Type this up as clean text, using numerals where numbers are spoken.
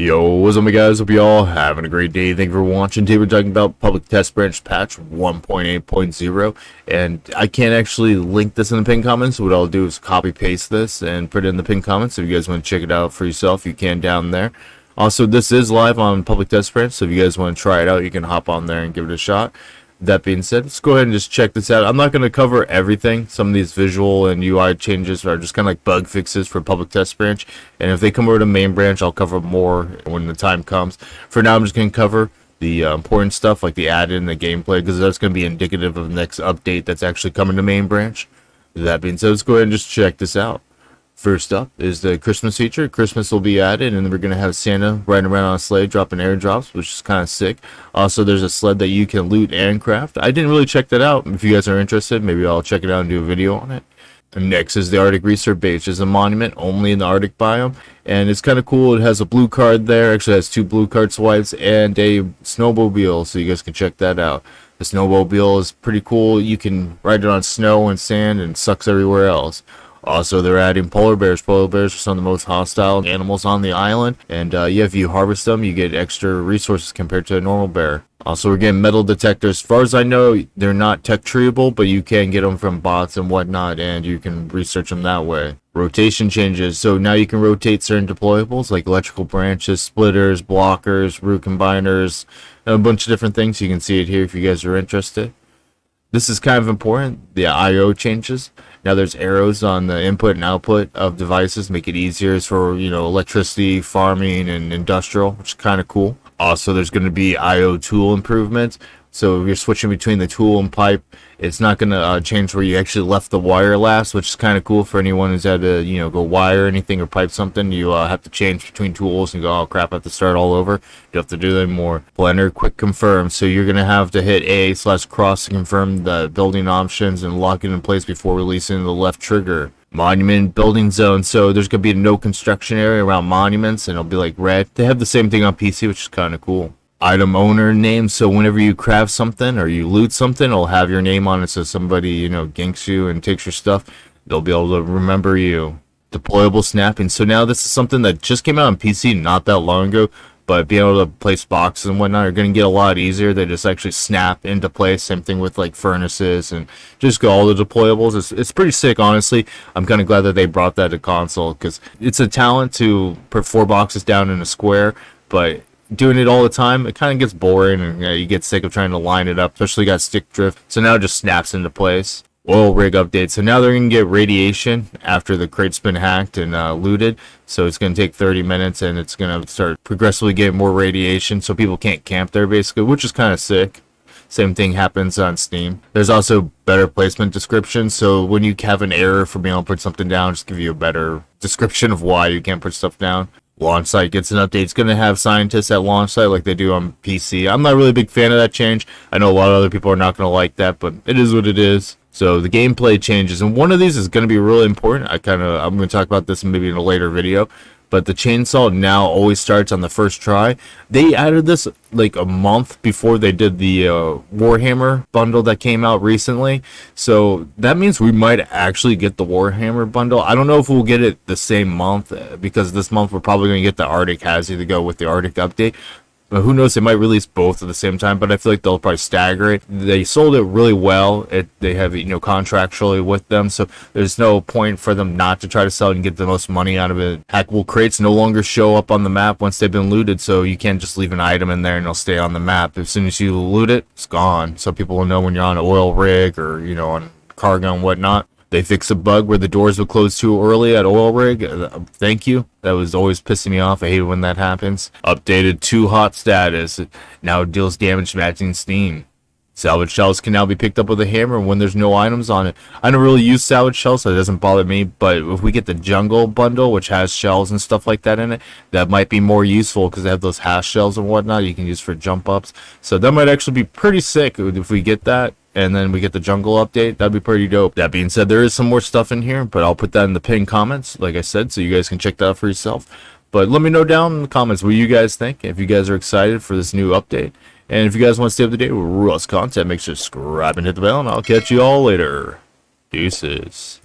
Yo, what's up, my guys? Hope you all having a great day. Thank you for watching. Today we're talking about public test branch patch 1.8.0, and I can't actually link this in the pinned comments. So what I'll do is copy paste this and put it in the pinned comments. If you guys want to check it out for yourself, you can down there. Also, this is live on public test branch, so if you guys want to try it out, you can hop on there and give it a shot. That being said, let's go ahead and just check this out. I'm not going to cover everything. Some of these visual and UI changes are just kind of like bug fixes for public test branch, and if they come over to main branch, I'll cover more when the time comes. For now, I'm just going to cover the important stuff like the add-in, the gameplay, because that's going to be indicative of the next update that's actually coming to main branch. That being said, let's go ahead and just check this out. First up is the Christmas feature. Christmas will be added, and then we're going to have Santa riding around on a sleigh dropping airdrops, which is kind of sick. Also, there's a sled that you can loot and craft. I didn't really check that out. If you guys are interested, maybe I'll check it out and do a video on it. And next is the Arctic Research Base. It's a monument only in the Arctic biome, and it's kind of cool. It has a blue card there. Actually, it has 2 blue card swipes and a snowmobile, so you guys can check that out. The snowmobile is pretty cool. You can ride it on snow and sand and sucks everywhere else. Also, they're adding polar bears. Polar bears are some of the most hostile animals on the island. And yeah, if you harvest them, you get extra resources compared to a normal bear. Also, we're getting metal detectors. As far as I know, they're not tech treeable, but you can get them from bots and whatnot, and you can research them that way. Rotation changes. So now you can rotate certain deployables like electrical branches, splitters, blockers, root combiners, and a bunch of different things. You can see it here if you guys are interested. This is kind of important, the I/O changes. Now there's arrows on the input and output of devices, make it easier for, electricity, farming, and industrial, which is kind of cool. Also, there's going to be I/O tool improvements. So if you're switching between the tool and pipe, it's not going to change where you actually left the wire last, which is kind of cool for anyone who's had to, go wire anything or pipe something. You have to change between tools and go, oh crap, I have to start all over. You have to do that anymore. Blender quick confirm. So you're going to have to hit A/cross to confirm the building options and lock it in place before releasing the left trigger. Monument building zone. So there's going to be a no construction area around monuments, and it'll be like red. They have the same thing on PC, which is kind of cool. Item owner name, so whenever you craft something or you loot something, it'll have your name on it, so somebody ganks you and takes your stuff, they'll be able to remember you. Deployable snapping, so now this is something that just came out on PC not that long ago, but being able to place boxes and whatnot are going to get a lot easier. They just actually snap into place. Same thing with like furnaces and just all the deployables. It's pretty sick, honestly. I'm kind of glad that they brought that to console, because it's a talent to put 4 boxes down in a square, but doing it all the time, it kind of gets boring, and you get sick of trying to line it up, especially got stick drift. So now it just snaps into place. Oil rig update. So now they're going to get radiation after the crate's been hacked and looted. So it's going to take 30 minutes, and it's going to start progressively getting more radiation, so people can't camp there basically, which is kind of sick. Same thing happens on Steam. There's also better placement description, so when you have an error for being able to put something down, just give you a better description of why you can't put stuff down. Launch site gets an update. It's going to have scientists at launch site like they do on PC. I'm not really a big fan of that change. I know a lot of other people are not going to like that, but it is what it is. So the gameplay changes, and one of these is going to be really important. I'm going to talk about this maybe in a later video. But the chainsaw now always starts on the first try. They added this like a month before they did the Warhammer bundle that came out recently. So that means we might actually get the Warhammer bundle. I don't know if we'll get it the same month, because this month we're probably going to get the Arctic Hazzy to go with the Arctic update. But who knows, they might release both at the same time, but I feel like they'll probably stagger it. They sold it really well. They have contractually with them, so there's no point for them not to try to sell it and get the most money out of it. Hackable crates no longer show up on the map once they've been looted, so you can't just leave an item in there and it'll stay on the map. As soon as you loot it, it's gone. So people will know when you're on an oil rig or on cargo and whatnot. They fixed a bug where the doors would close too early at oil rig. Thank you. That was always pissing me off. I hate when that happens. Updated too hot status. Now it deals damage matching Steam. Salvage shells can now be picked up with a hammer when there's no items on it. I don't really use salvage shells, so it doesn't bother me. But if we get the jungle bundle, which has shells and stuff like that in it, that might be more useful, because they have those hash shells and whatnot you can use for jump ups. So that might actually be pretty sick if we get that. And then we get the jungle update. That'd be pretty dope. That being said, there is some more stuff in here, but I'll put that in the pinned comments, like I said, so you guys can check that out for yourself. But let me know down in the comments what you guys think, if you guys are excited for this new update. And if you guys want to stay up to date with Russ content, make sure to subscribe and hit the bell, and I'll catch you all later. Deuces.